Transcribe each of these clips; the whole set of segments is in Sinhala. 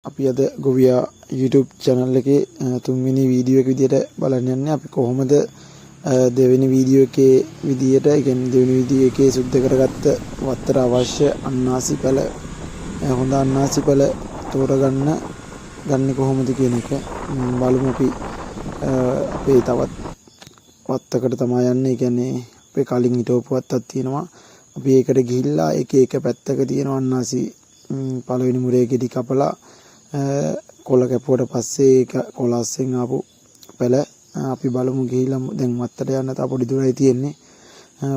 අපි අද ගොවියා YouTube channel එකේ තුන්වෙනි වීඩියෝ එක විදියට බලන්න යන්නේ. අපි කොහොමද දෙවෙනි වීඩියෝ එකේ විදියට, ඒ කියන්නේ දෙවෙනි වීඩියෝ එකේ සුද්ධ කරගත්ත වත්තට අවශ්‍ය අන්නාසි පැල, හොඳ අන්නාසි පැල තෝරගන්නේ කොහොමද කියන එක බලමු. අපි අපේ තවත් වත්තකට තමයි යන්නේ. ඒ කියන්නේ අපේ කලින් හිටවපු වත්තක් තියෙනවා. අපි ඒකට ගිහිල්ලා එක පැත්තක තියෙන අන්නාසි පළවෙනි මුරේ ගෙඩි කපලා කොළ කැපුවට පස්සේ ඒක කොළස්සෙන් ආපු පැල අපි බලමු. ගිහිල්ලා දැන් වත්තට යන්න තා පොඩි දුරයි තියෙන්නේ.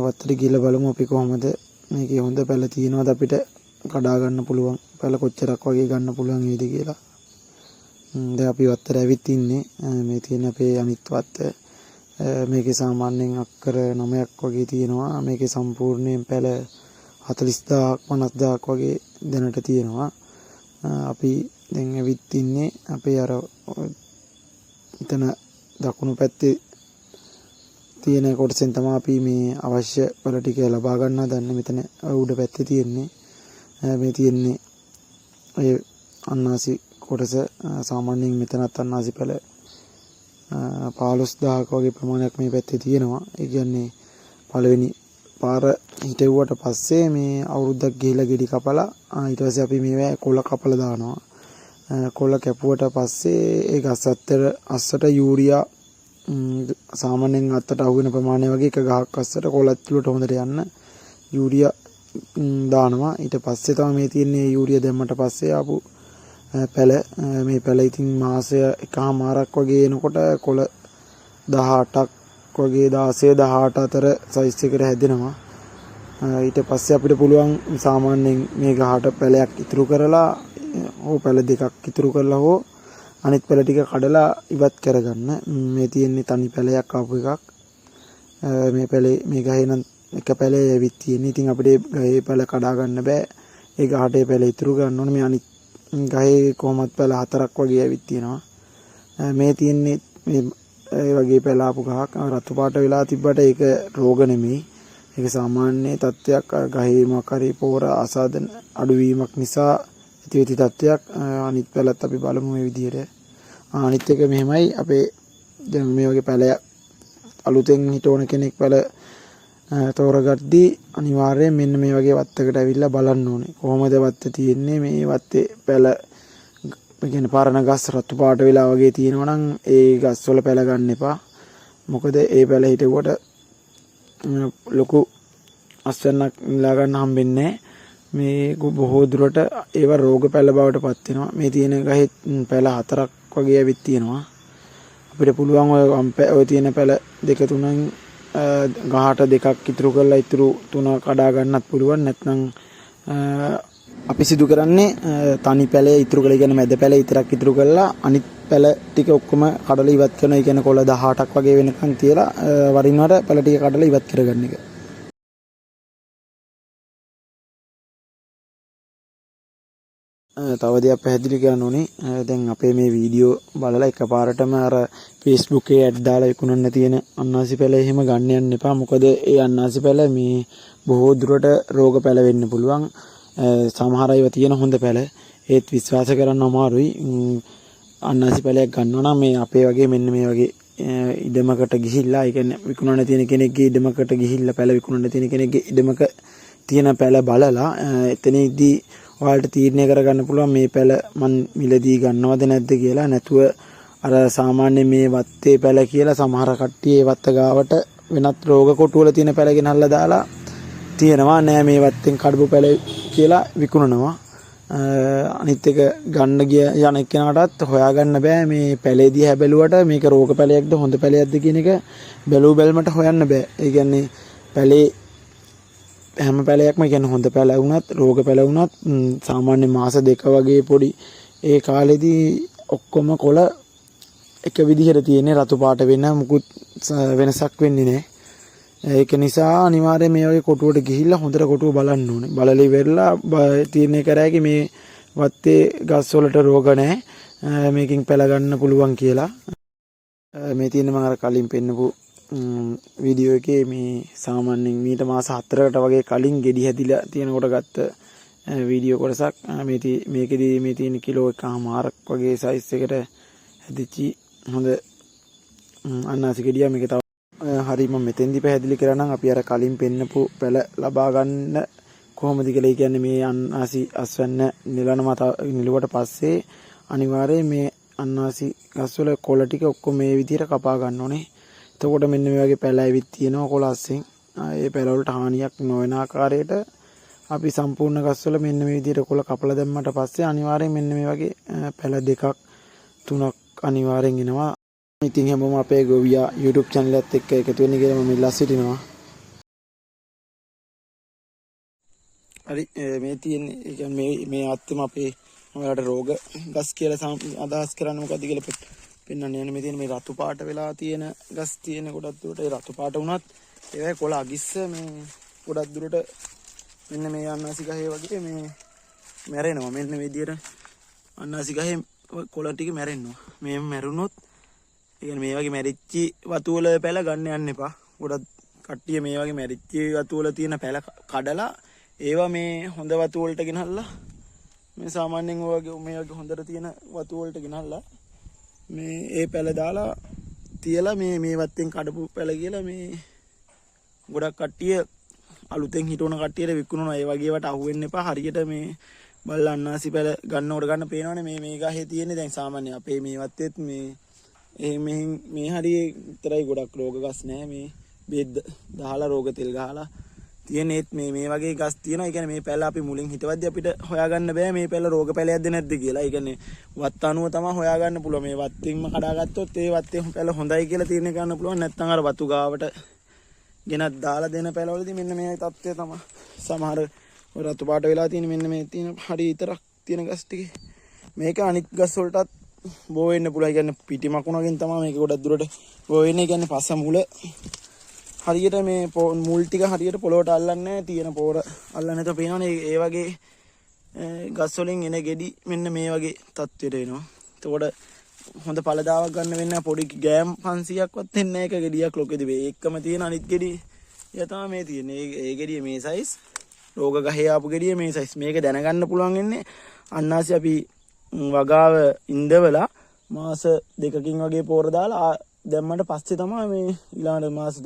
වත්තට ගිහිල්ලා බලමු අපි කොහොමද මේකේ හොඳ පැල තියෙනවද අපිට කඩා ගන්න පුළුවන් පැල කොච්චරක් වගේ ගන්න පුළුවන් වේද කියලා. දැන් අපි වත්තට ඇවිත් ඉන්නේ. මේ තියෙන අපේ අනිත් වත්ත. මේකේ සාමාන්‍යයෙන් අක්කර 9ක් වගේ තියෙනවා. මේකේ සම්පූර්ණයෙන් පැල 40000ක් 50000ක් වගේ දැනට තියෙනවා. අපි දැන් ඇවිත් ඉන්නේ අපේ අර එතන දකුණු පැත්තේ තියෙන කොටසෙන් තමයි අපි මේ අවශ්‍ය පැල ටික ලබා ගන්න හදන්නේ. මෙතන උඩ පැත්තේ තියෙන්නේ මේ තියෙන්නේ ඒ අන්නාසි කොටස. සාමාන්‍යයෙන් මෙතනත් අන්නාසි පැල 15000ක වගේ ප්‍රමාණයක් මේ පැත්තේ තියෙනවා. ඒ කියන්නේ පළවෙනි පාර හිටෙව්වට පස්සේ මේ අවුරුද්දක් ගිහිලා ගෙඩි කපලා ඊට පස්සේ අපි මේවා කොළ කපලා දානවා. කොළ කැපුවට පස්සේ ඒ ගස් අස්සට යූරියා සාමාන්‍යයෙන් අත්තට අහු වෙන ප්‍රමාණය වගේ එක ගහක් අස්සට කොළ ඇතුළට හොඳට යන්න යූරියා දානවා. ඊට පස්සේ තමයි මේ තියෙන්නේ යූරියා දැම්මට පස්සේ ආපු පැල. මේ පැල ඉතින් මාසය එකමාරක් වගේ එනකොට කොළ 18ක් වගේ 16 18 අතර සයිස් එකට හැදෙනවා. ඊට පස්සේ අපිට පුළුවන් සාමාන්‍යයෙන් මේ ගහට පැලයක් ඉතුරු කරලා හෝ පැල දෙකක් ඉතුරු කරලා හෝ අනිත් පැල ටික කඩලා ඉවත් කරගන්න. මේ තියෙන්නේ තනි පැලයක් ආපු එකක්. මේ පැලේ මේ ගහේ නම් එක පැලේ ඇවිත් තියෙන්නේ. ඉතින් අපිට ගහේ පැල කඩා ගන්න බෑ. ඒ ගහට ඒ පැල ඉතුරු ගන්න ඕනේ. මේ අනිත් ගහේ කොහොමත් පැල 4ක් වගේ ඇවිත් තියෙනවා. මේ තියෙන්නේ මේ ඒ වගේ පැල ආපු ගහක්. රතු පාට වෙලා තිබ්බට ඒක රෝග නෙමෙයි. ඒක සාමාන්‍ය තත්ත්වයක්. ගහේ මොකක් හරි පොර ආසාදන අඩුවීමක් නිසා ඇතිවෙච්ච තත්ත්වයක්. අනිත් පැලත් අපි බලමු මේ විදිහට. අනිත් එක මෙහෙමයි. අපේ දැන් මේ වගේ පැලයක් අලුතෙන් හිටවන කෙනෙක් පැල තෝරගද්දී අනිවාර්යයෙන් මෙන්න මේ වගේ වත්තකට ඇවිල්ලා බලන්න ඕනේ. කොහොමද වත්ත තියෙන්නේ? මේ වත්තේ පැල කියන්නේ පාරණ ගස් රතු පාට වෙලා වගේ තියෙනවා නම් ඒ ගස් වල පැල ගන්න එපා. මොකද ඒ පැල හිටෙව්වට ලොකු අස්වැන්නක් නිලා ගන්න හම්බෙන්නේ නැහැ. මේ බොහෝ දුරට ඒව රෝග පැල බවට පත් වෙනවා. මේ තියෙන ගහේ පැල 4ක් වගේ ඇවිත් තියෙනවා. අපිට පුළුවන් ඔය තියෙන පැල දෙක තුනෙන් ගහට දෙකක් ඉතුරු කරලා ඉතුරු තුන කඩා ගන්නත් පුළුවන්. නැත්නම් අපි සිදු කරන්නේ තනි පැලේ ඉතුරු කරලා, කියන්නේ මැද පැලේ විතරක් ඉතුරු කරලා අනිත් පැල ටික ඔක්කොම කඩලා ඉවත් කරනවා. ඒ කියන්නේ කොළ 18ක් වගේ වෙනකන් තියලා වරින් වර පැල ටික කඩලා ඉවත් කරගන්න එක. තව දෙයක් පැහැදිලි කරන්න ඕනේ. දැන් අපේ මේ වීඩියෝ බලලා එකපාරටම අර Facebook එකේ ඇඩ් දාලා විකුණන්න තියෙන අන්නාසි පැල එහෙම ගන්න යන්න එපා. මොකද ඒ අන්නාසි පැල මේ බොහෝ දුරට රෝග පැල වෙන්න පුළුවන්. සමහර අයව තියෙන හොඳ පැල ඒත් විශ්වාස කරන්න අමාරුයි. අන්නාසි පැලයක් ගන්නවා නම් මේ අපේ වගේ මෙන්න මේ වගේ ඉඩමකට ගිහිල්ලා, ඒ කියන්නේ විකුණන්න තියෙන කෙනෙක්ගේ ඉඩමකට ගිහිල්ලා පැල විකුණන්න තියෙන කෙනෙක්ගේ ඉඩමක තියෙන පැල බලලා එතනදී ඔයාලට තීරණය කරගන්න පුළුවන් මේ පැල මන් මිලදී ගන්නවද නැද්ද කියලා. නැතුව අර සාමාන්‍ය මේ වත්තේ පැල කියලා සමහර කට්ටිය ඒ වත්ත ගාවට වෙනත් රෝග කොටුවල තියෙන පැල ගෙනල්ලා දාලා තියෙනවා. නෑ මේ වත්තෙන් කඩපු පැල කියලා විකුණනවා. අනිත් එක ගන්න ගිය යන එක්කෙනාටත් හොයාගන්න බෑ මේ පැලේ දිහා බැලුවට මේක රෝග පැලයක්ද හොඳ පැලයක්ද කියන එක බැලුව බැලමට හොයන්න බෑ. ඒ කියන්නේ පැලේ හැම පැලයක්ම කියන්නේ හොඳ පැල වුණත් රෝග පැල වුණත් සාමාන්‍ය මාස 2 වගේ පොඩි ඒ කාලෙදී ඔක්කොම කොළ එක විදිහට තියෙන්නේ. රතු පාට වෙන මුකුත් වෙනසක් වෙන්නේ නැහැ. ඒක නිසා අනිවාර්යයෙන් මේ වගේ කොටුවට ගිහිල්ලා හොඳට කොටුව බලන්න ඕනේ. බලලා ඉවරලා තීරණය කරෑකි මේ වත්තේ ගස් වලට රෝග නැහැ, මේකෙන් පැල ගන්න පුළුවන් කියලා. මේ තියෙන මම අර කලින් පෙන්නපු වීඩියෝ එකේ මේ සාමාන්‍යයෙන් මීට මාස 4කට වගේ කලින් ගෙඩි හැදිලා තියෙනකොට ගත්ත වීඩියෝ කොටසක් මේකෙදී මේ තියෙන කිලෝ 1.5ක් වගේ සයිස් එකට හැදිච්චි හොඳ අන්නාසි ගෙඩිය. මේක තව හරි මම මෙතෙන්දි පැහැදිලි කරා නම් අපි අර කලින් පෙන්නපු පැල ලබා ගන්න කොහොමද කියලා. කියන්නේ මේ අන්නාසි අස්වැන්න නිලුවට පස්සේ අනිවාර්යයෙන් මේ අන්නාසි ගස්වල කොළ ටික ඔක්කොම මේ විදිහට කපා ගන්න ඕනේ. එතකොට මෙන්න මේ වගේ පැල ඇවිත් තියෙනවා කොළ අස්සෙන්. ඒ පැල වලට හානියක් නොවන ආකාරයට අපි සම්පූර්ණ ගස්වල මෙන්න මේ විදිහට කොළ කපලා දැම්මට පස්සේ අනිවාර්යයෙන් මෙන්න මේ වගේ පැල 2ක් 3ක් අනිවාර්යෙන් එනවා. ඉතින් හැමෝම අපේ ගොවියා YouTube channel එකත් එක්ක එකතු වෙන්න කියලා මම ඉල්ලා සිටිනවා. හරි මේ තියෙන්නේ මේ ආත්තම අපේ ඔයාලට රෝග ගස් කියලා අදහස් කරන්නේ මොකද්ද කියලා පෙන්වන්න යන්නේ. මේ තියෙන මේ රතු පාට වෙලා තියෙන ගස් තියෙන කොටත් දුරට ඒ රතු පාට වුණත් ඒවයි කොළ අගිස්ස මේ කොටත් දුරට මෙන්න මේ අන්නාසි ගහේ වගේ මේ මැරෙනවා. මෙන්න මේ විදියට අන්නාසි ගහේ කොළ ටික මැරෙනවා. මේ මැරුණොත් ඒ කියන්නේ මේ වගේ මැරිච්චි වතු වල පැල ගන්න යන්න එපා. ගොඩක් කට්ටිය මේ වගේ මැරිච්චි වතු වල තියෙන පැල කඩලා ඒවා මේ හොඳ වතු වලට ගෙනල්ලා මේ සාමාන්‍යයෙන් ඔයගේ මේ වගේ හොඳට තියෙන වතු වලට ගෙනල්ලා මේ ඒ පැල දාලා තියලා මේ වත්තෙන් කඩපු පැල කියලා මේ ගොඩක් කට්ටිය අලුතෙන් හිටවන කට්ටියට විකුණනවා. ඒ වගේ වට අහු වෙන්න එපා. හරියට මේ බල්ලා අන්නාසි පැල ගන්නකොට ගන්න පේනවනේ මේ ගහේ තියෙන්නේ. දැන් සාමාන්‍ය අපේ මේ වත්තේත් මේ හරිය විතරයි ගොඩක් රෝග ගස් නැහැ. මේ බෙහෙත් දාලා රෝග තෙල් ගහලා තියෙනේත් මේ වගේ ගස් තියෙනවා. ඒ කියන්නේ මේ පැල අපි මුලින් හිතවද්දි අපිට හොයාගන්න බෑ මේ පැල රෝග පැලයක්ද නැද්ද කියලා. ඒ කියන්නේ වත් අණුව තමයි හොයාගන්න පුළුවන්. මේ වත්තින්ම කඩාගත්තොත් ඒ වත්තේ පැල හොඳයි කියලා තීරණය කරන්න පුළුවන්. නැත්නම් අර වතු ගාවට ගෙනත් දාලා දෙන පැලවලදී මෙන්න මේ තත්ත්වය තමයි. සමහර රතු පාට වෙලා තියෙන මෙන්න මේ තියෙන හරි විතරක් තියෙන ගස් ටික මේක අනිත් ගස් වලටත් බෝ වෙන්න පුළුවන්. ඒ කියන්නේ පිටි මකුණකින් තමයි මේක ගොඩක් දුරට බෝ වෙන්නේ. ඒ කියන්නේ පස මුල හරියට මේ මුල් ටික හරියට පොළොවට අල්ලන්නේ තියෙන පොර අල්ලන්නේ නැතුව පේනවනේ. ඒ වගේ ගස් වලින් එන ගෙඩි මෙන්න මේ වගේ තත්ත්වයට එනවා. එතකොට හොඳ පළදාවක් ගන්න වෙන්නේ පොඩි ගෑම් 500ක්වත් වෙන්නේ නැහැ. එක ගෙඩියක් ලොකෙදි වේ. ඒකම තියෙන අනිත් ගෙඩිය එයා තමයි මේ තියෙන්නේ. ඒ ගෙඩිය මේ සයිස් රෝග ගහේ ආපු ගෙඩිය මේ සයිස්. මේක දැනගන්න පුළුවන් වෙන්නේ අන්නාසි අපි වගාව ඉඳවලා මාස 2කින් වගේ පොර දාලා දැම්මට පස්සේ තමයි මේ ඊළඟ මාස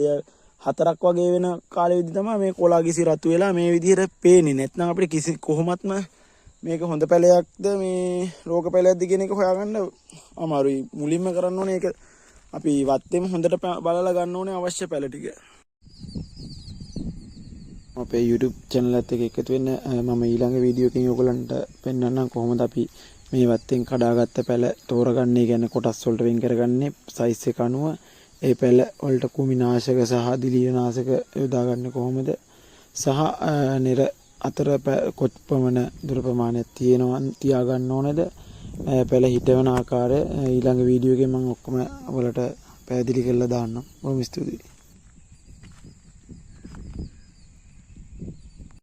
4ක් වගේ වෙන කාලෙ විදි තමයි මේ කොළ අගිසි රතු වෙලා මේ විදිහට පේන්නේ. නැත්නම් අපිට කිසි කොහොමත්ම මේක හොඳ පැලයක්ද මේ රෝග පැලයක්ද කියන එක හොයාගන්න අමාරුයි. මුලින්ම කරන්න ඕනේ ඒක අපි වත්තෙම හොඳට බලලා ගන්න ඕනේ අවශ්‍ය පැල ටික. අපේ YouTube channel එකත් එක්ක එකතු වෙන්න මම ඊළඟ වීඩියෝ එකකින් ඔයගලන්ට පෙන්වන්නම් කොහොමද අපි මේ වත්තෙන් කඩාගත්ත පැල තෝරගන්නේ. කියන්නේ කොටස් වලට වෙන් කරගන්නේ සයිස් එක අනුව. ඒ පැල වලට කුමි නාශක සහ දිලීර නාශක යොදා ගන්න කොහොමද සහ නිර අතර කොච්පමණ දුර ප්‍රමාණයක් තියා ගන්න ඕනද පැල හිටවන ආකාරය ඊළඟ වීඩියෝ එකේ මම ඔක්කොම ඔයාලට පැහැදිලි කරලා දාන්නම්. බොහොම ස්තුතියි.